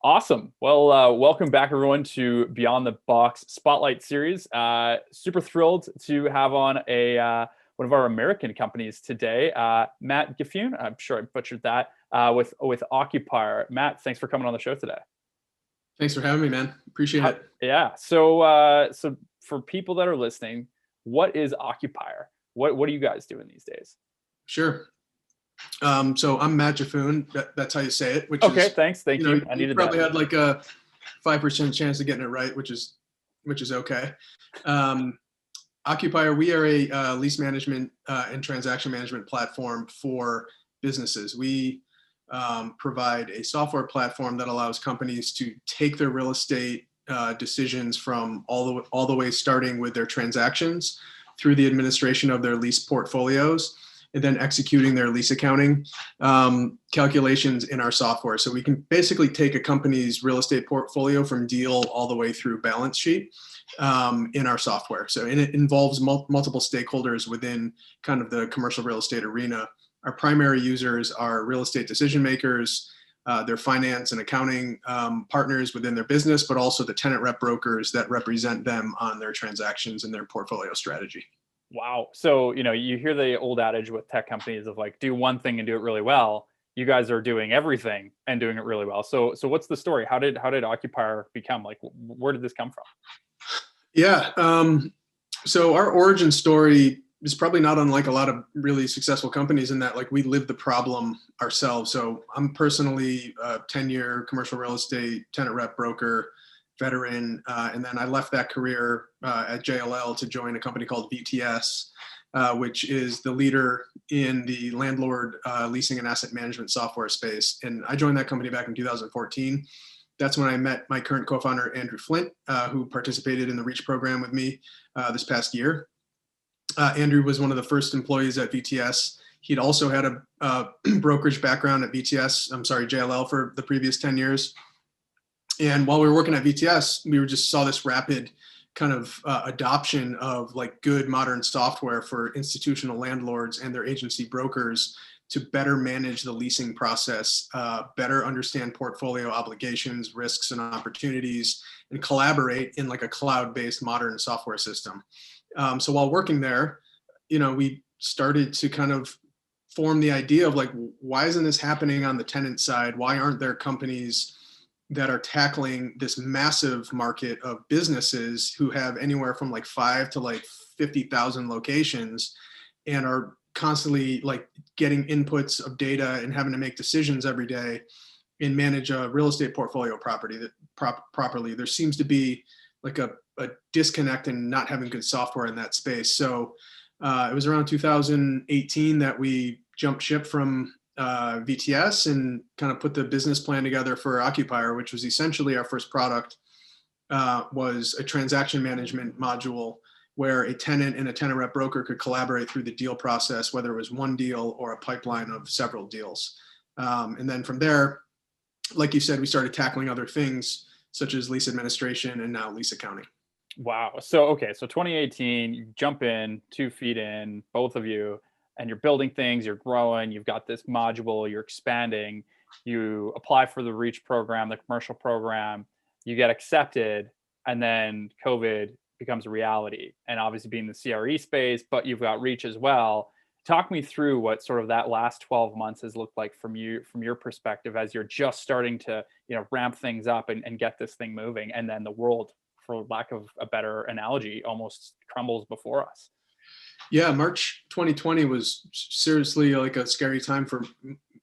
Awesome. Well, welcome back, everyone, to Beyond the Box Spotlight Series. Super thrilled to have on one of our American companies today, Matt Giffune. I'm sure I butchered that, with Occupier. Matt, thanks for coming on the show today. Thanks for having me, man. Appreciate it. Yeah. So for people that are listening, what is Occupier? What are you guys doing these days? Sure. So I'm Matt Giffune. That's how you say it. Okay. Thanks. Thank you. I You needed probably that. had like a 5% chance of getting it right, which is okay. Occupier, we are a lease management and transaction management platform for businesses. We provide a software platform that allows companies to take their real estate decisions from all the way starting with their transactions through the administration of their lease portfolios and then executing their lease accounting calculations in our software. So we can basically take a company's real estate portfolio from deal all the way through balance sheet in our software. And it involves multiple stakeholders within kind of the commercial real estate arena. Our primary users are real estate decision makers, their finance and accounting partners within their business, but also the tenant rep brokers that represent them on their transactions and their portfolio strategy. Wow. So, you hear the old adage with tech companies of like, do one thing and do it really well. You guys are doing everything and doing it really well. So what's the story? How did Occupier become? Like, where did this come from? Yeah. So our origin story is probably not unlike a lot of really successful companies in that like we lived the problem ourselves. So I'm personally a 10-year commercial real estate tenant rep broker veteran. And then I left that career at JLL to join a company called VTS, which is the leader in the landlord leasing and asset management software space. And I joined that company back in 2014. That's when I met my current co-founder, Andrew Flint, who participated in the REACH program with me this past year. Andrew was one of the first employees at VTS. He'd also had a brokerage background at JLL for the previous 10 years. And while we were working at VTS, we just saw this rapid kind of adoption of like good modern software for institutional landlords and their agency brokers to better manage the leasing process, better understand portfolio obligations, risks, and opportunities, and collaborate in like a cloud-based modern software system. So while working there, we started to kind of form the idea of like, why isn't this happening on the tenant side? Why aren't there companies that are tackling this massive market of businesses who have anywhere from like 5 to like 50,000 locations and are constantly like getting inputs of data and having to make decisions every day and manage a real estate portfolio properly? There seems to be like a disconnect in not having good software in that space. So it was around 2018 that we jumped ship from VTS and kind of put the business plan together for Occupier, which was essentially our first product, was a transaction management module where a tenant and a tenant rep broker could collaborate through the deal process, whether it was one deal or a pipeline of several deals. And then from there, like you said, we started tackling other things such as lease administration and now lease accounting. Wow. So 2018, you jump in, 2 feet in, both of you, and you're building things, you're growing, you've got this module, you're expanding, you apply for the REACH program, the commercial program, you get accepted, and then COVID becomes a reality. And obviously being the CRE space, but you've got REACH as well. Talk me through what sort of that last 12 months has looked like from your perspective as you're just starting to, ramp things up and get this thing moving. And then the world, for lack of a better analogy, almost crumbles before us. Yeah, March 2020 was seriously like a scary time for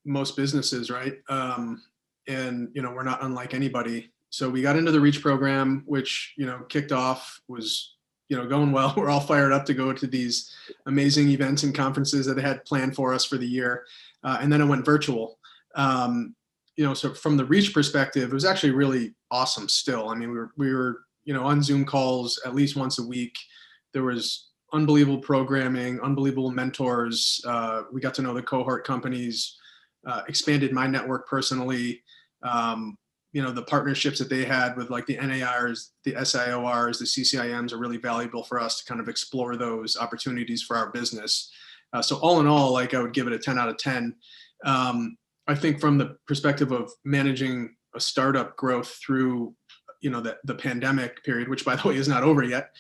most businesses, right? And we're not unlike anybody. So we got into the REACH program, which kicked off, was going well. We're all fired up to go to these amazing events and conferences that they had planned for us for the year, and then it went virtual. So from the REACH perspective, it was actually really awesome. Still, I mean, we were on Zoom calls at least once a week. There was unbelievable programming, unbelievable mentors. We got to know the cohort companies, expanded my network personally. The partnerships that they had with like the NARs, the SIORs, the CCIMs are really valuable for us to kind of explore those opportunities for our business. So all in all, like I would give it a 10 out of 10. I think from the perspective of managing a startup growth through, the pandemic period, which by the way is not over yet.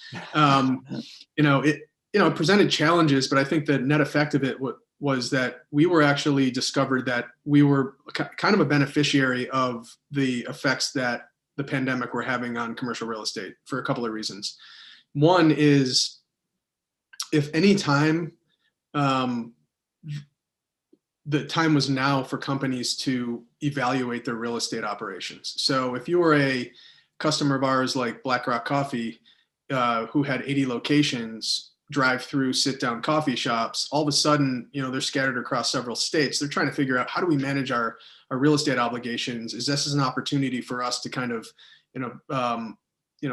It presented challenges, but I think the net effect of it was that we were actually discovered that we were kind of a beneficiary of the effects that the pandemic were having on commercial real estate for a couple of reasons. One is, if any time, the time was now for companies to evaluate their real estate operations. So if you were a customer of ours like Black Rock Coffee, who had 80 locations, drive-through, sit-down coffee shops, all of a sudden, they're scattered across several states. They're trying to figure out, how do we manage our real estate obligations? Is this an opportunity for us to kind of,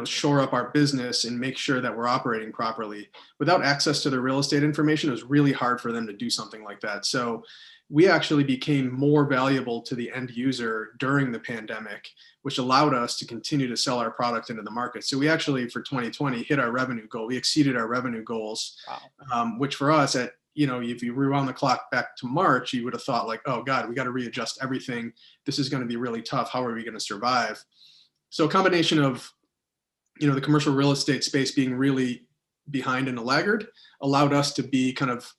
shore up our business and make sure that we're operating properly? Without access to the real estate information, it was really hard for them to do something like that. So we actually became more valuable to the end user during the pandemic, which allowed us to continue to sell our product into the market. So we actually, for 2020, hit our revenue goal. We exceeded our revenue goals, wow. Which for us, if you rewound the clock back to March, you would have thought like, oh God, we got to readjust everything. This is going to be really tough. How are we going to survive? So a combination of, the commercial real estate space being really behind and a laggard allowed us to be kind of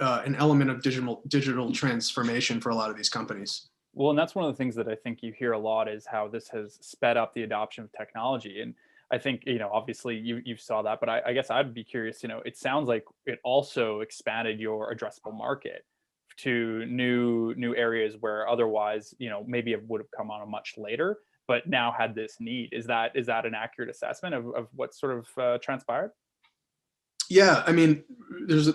an element of digital transformation for a lot of these companies. Well, and that's one of the things that I think you hear a lot, is how this has sped up the adoption of technology. And I think, obviously you saw that, but I guess I'd be curious, it sounds like it also expanded your addressable market to new areas where otherwise, maybe it would have come on a much later, but now had this need. Is that an accurate assessment of what sort of transpired? Yeah, I mean, there's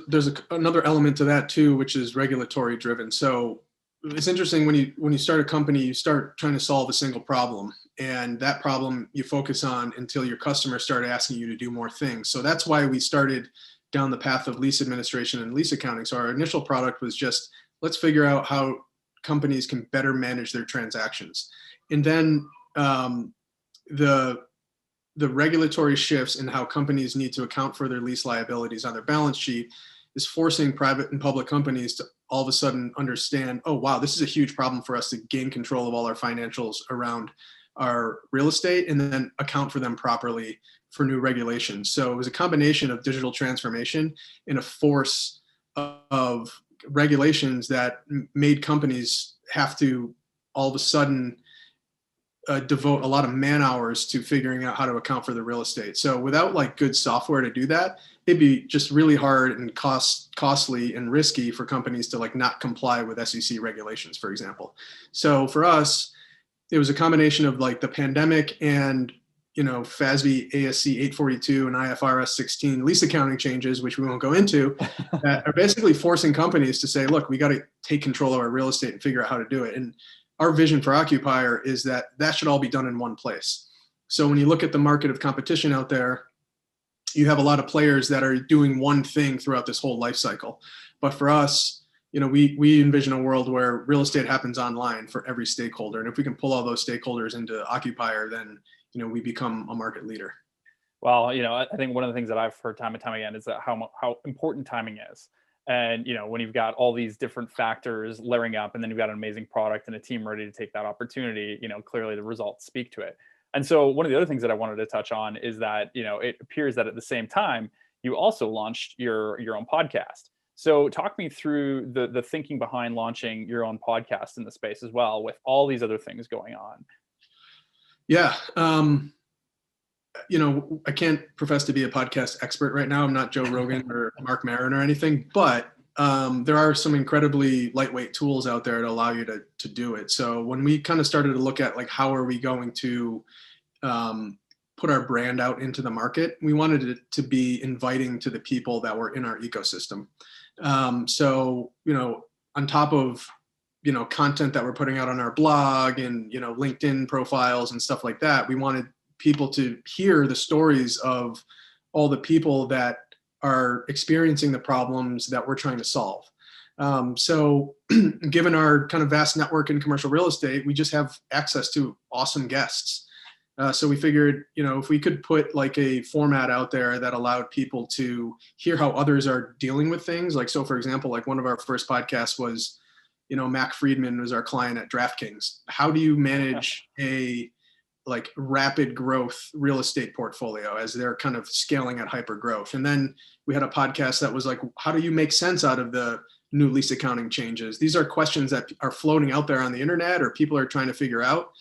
another element to that too, which is regulatory driven. So it's interesting, when you start a company, you start trying to solve a single problem, and that problem you focus on until your customers start asking you to do more things. So that's why we started down the path of lease administration and lease accounting. So our initial product was just, let's figure out how companies can better manage their transactions. And then the regulatory shifts in how companies need to account for their lease liabilities on their balance sheet is forcing private and public companies to all of a sudden understand, oh, wow, this is a huge problem for us to gain control of all our financials around our real estate and then account for them properly for new regulations. So it was a combination of digital transformation and a force of regulations that made companies have to all of a sudden devote a lot of man hours to figuring out how to account for the real estate. So without like good software to do that, it'd be just really hard and costly and risky for companies to like not comply with SEC regulations, for example. So for us, it was a combination of like the pandemic and FASB ASC 842 and IFRS 16 lease accounting changes, which we won't go into, that are basically forcing companies to say, look, we got to take control of our real estate and figure out how to do it. And our vision for Occupier is that should all be done in one place. So when you look at the market of competition out there, you have a lot of players that are doing one thing throughout this whole life cycle. But for us, we envision a world where real estate happens online for every stakeholder. And if we can pull all those stakeholders into Occupier, then, we become a market leader. Well, I think one of the things that I've heard time and time again is that how important timing is. And, when you've got all these different factors layering up, and then you've got an amazing product and a team ready to take that opportunity, clearly the results speak to it. And so one of the other things that I wanted to touch on is that, it appears that at the same time, you also launched your own podcast. So talk me through the thinking behind launching your own podcast in the space as well, with all these other things going on. Yeah. I can't profess to be a podcast expert right now. I'm not Joe Rogan or Mark Maron or anything, but there are some incredibly lightweight tools out there to allow you to do it. So when we kind of started to look at like, how are we going to put our brand out into the market, we wanted it to be inviting to the people that were in our ecosystem. So, on top of, content that we're putting out on our blog and, LinkedIn profiles and stuff like that, we wanted people to hear the stories of all the people that are experiencing the problems that we're trying to solve. So given our kind of vast network in commercial real estate, we just have access to awesome guests. So we figured, if we could put like a format out there that allowed people to hear how others are dealing with things, like, so for example, like one of our first podcasts was Mac Friedman was our client at DraftKings. How do you manage a like rapid growth real estate portfolio as they're kind of scaling at hyper growth? And then we had a podcast that was like, how do you make sense out of the new lease accounting changes? These are questions that are floating out there on the internet or people are trying to figure out.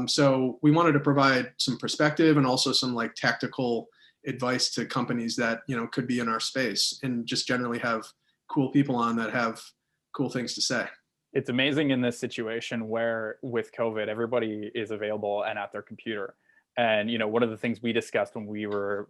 So we wanted to provide some perspective and also some like tactical advice to companies that, could be in our space, and just generally have cool people on that have cool things to say. It's amazing in this situation where with COVID, everybody is available and at their computer. And, one of the things we discussed when we were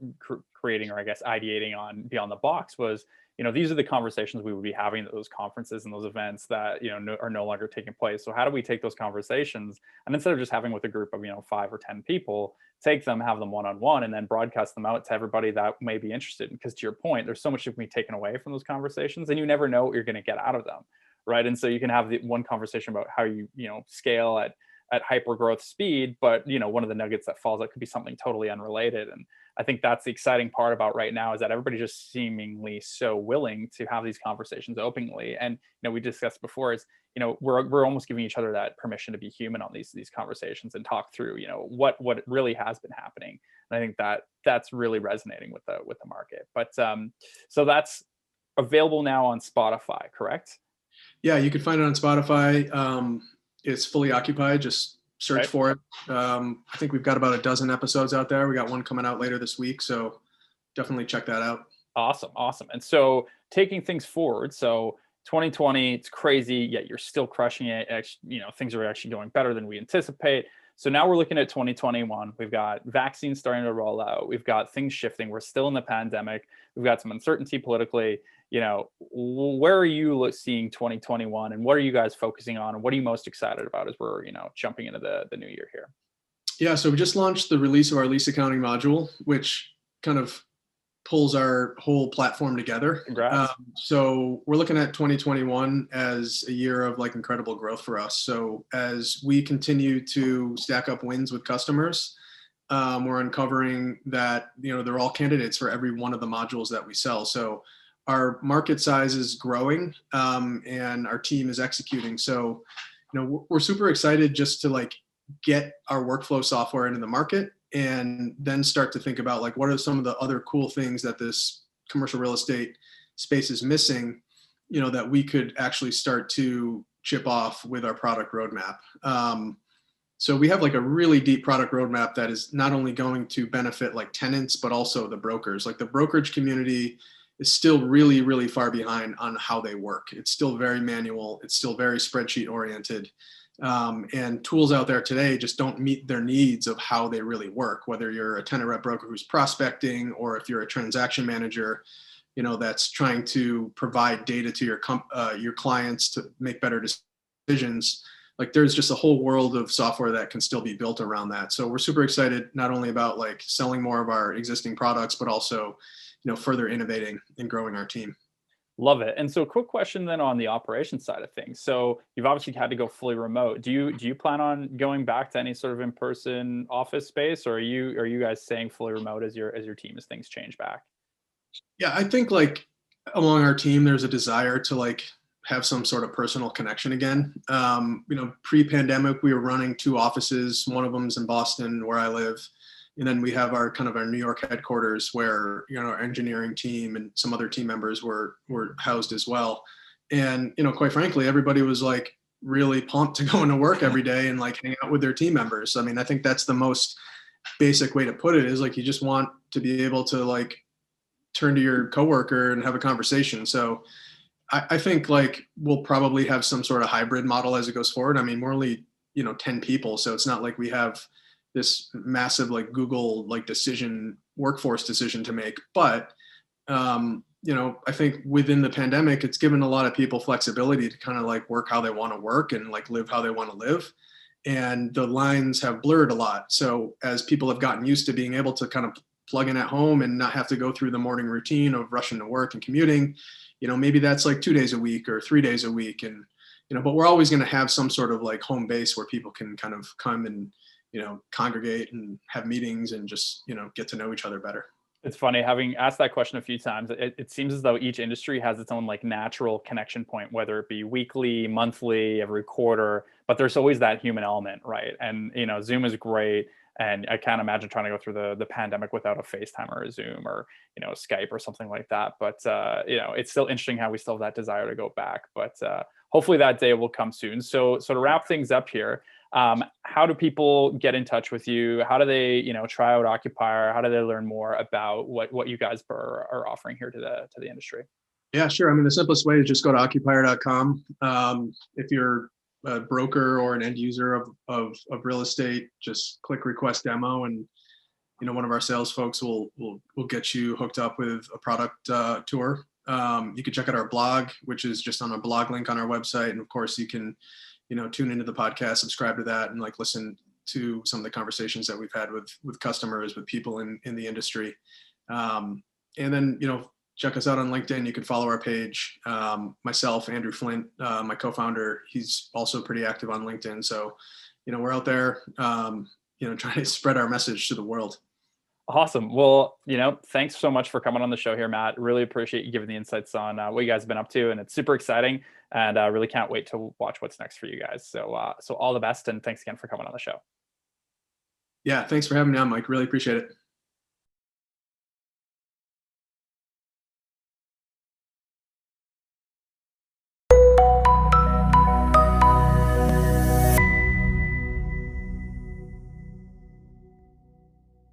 creating, or I guess ideating on Beyond the Box was, these are the conversations we would be having at those conferences and those events that, are no longer taking place. So how do we take those conversations, and instead of just having with a group of, 5 or 10 people, take them, have them one-on-one, and then broadcast them out to everybody that may be interested? Because to your point, there's so much that can be taken away from those conversations, and you never know what you're going to get out of them. Right. And so you can have the one conversation about how you scale at hyper growth speed, but one of the nuggets that falls out could be something totally unrelated. And I think that's the exciting part about right now, is that everybody just seemingly so willing to have these conversations openly. And we discussed before is we're almost giving each other that permission to be human on these conversations and talk through what really has been happening. And I think that's really resonating with the market. But so that's available now on Spotify, correct? Yeah, you can find it on Spotify. It's fully occupied. Just search for it. I think we've got about a dozen episodes out there. We got one coming out later this week, so definitely check that out. Awesome. And so taking things forward, so 2020, it's crazy, yet you're still crushing it. Things are actually going better than we anticipate. So now we're looking at 2021. We've got vaccines starting to roll out. We've got things shifting. We're still in the pandemic. We've got some uncertainty politically. Where are you seeing 2021, and what are you guys focusing on, and what are you most excited about as we're, jumping into the new year here? Yeah, so we just launched the release of our lease accounting module, which kind of pulls our whole platform together. Congrats. So we're looking at 2021 as a year of like incredible growth for us. So as we continue to stack up wins with customers, we're uncovering that they're all candidates for every one of the modules that we sell. So our market size is growing, and our team is executing. So we're super excited just to like get our workflow software into the market, and then start to think about like what are some of the other cool things that this commercial real estate space is missing, that we could actually start to chip off with our product roadmap. So we have like a really deep product roadmap that is not only going to benefit like tenants, but also the brokers. Like the brokerage community is still really, really far behind on how they work. It's still very manual. It's still very spreadsheet oriented. And tools out there today just don't meet their needs of how they really work, whether you're a tenant rep broker who's prospecting, or if you're a transaction manager, that's trying to provide data to your clients to make better decisions. Like there's just a whole world of software that can still be built around that. So we're super excited not only about like selling more of our existing products, but also further innovating and growing our team. Love it. And so quick question then on the operations side of things. So you've obviously had to go fully remote. Do you plan on going back to any sort of in-person office space, or are you guys staying fully remote as your team as things change back? Yeah, I think like among our team, there's a desire to like have some sort of personal connection again. Pre-pandemic, we were running 2 offices. One of them's in Boston, where I live. And then we have our New York headquarters where, our engineering team and some other team members were housed as well. And, quite frankly, everybody was like really pumped to go into work every day and like hang out with their team members. I mean, I think that's the most basic way to put it, is like, you just want to be able to like turn to your coworker and have a conversation. So I think like we'll probably have some sort of hybrid model as it goes forward. I mean, we're only, 10 people. So it's not like we have this massive like Google like workforce decision to make. But I think within the pandemic, it's given a lot of people flexibility to kind of like work how they want to work and like live how they want to live. And the lines have blurred a lot. So as people have gotten used to being able to kind of plug in at home and not have to go through the morning routine of rushing to work and commuting, maybe that's like 2 days a week or 3 days a week. And, but we're always going to have some sort of like home base where people can kind of come and, congregate and have meetings and just, get to know each other better. It's funny, having asked that question a few times, it seems as though each industry has its own like natural connection point, whether it be weekly, monthly, every quarter, but there's always that human element, right? And Zoom is great. And I can't imagine trying to go through the pandemic without a FaceTime or a Zoom or Skype or something like that. But it's still interesting how we still have that desire to go back. But hopefully that day will come soon. So to wrap things up here, how do people get in touch with you? How do they, try out Occupier? How do they learn more about what you guys are offering here to the industry? Yeah, sure. I mean, the simplest way is just go to occupier.com. If you're a broker or an end user of real estate, just click request demo, and one of our sales folks will get you hooked up with a product tour. You can check out our blog, which is just on a blog link on our website, and of course you can tune into the podcast, subscribe to that, and like listen to some of the conversations that we've had with customers, with people in the industry. And then check us out on LinkedIn. You can follow our page. Myself, Andrew Flint, my co-founder, he's also pretty active on LinkedIn. So, we're out there, trying to spread our message to the world. Awesome. Well, thanks so much for coming on the show here, Matt. Really appreciate you giving the insights on what you guys have been up to, and it's super exciting. And I really can't wait to watch what's next for you guys. So all the best, and thanks again for coming on the show. Yeah, thanks for having me on, Mike. Really appreciate it.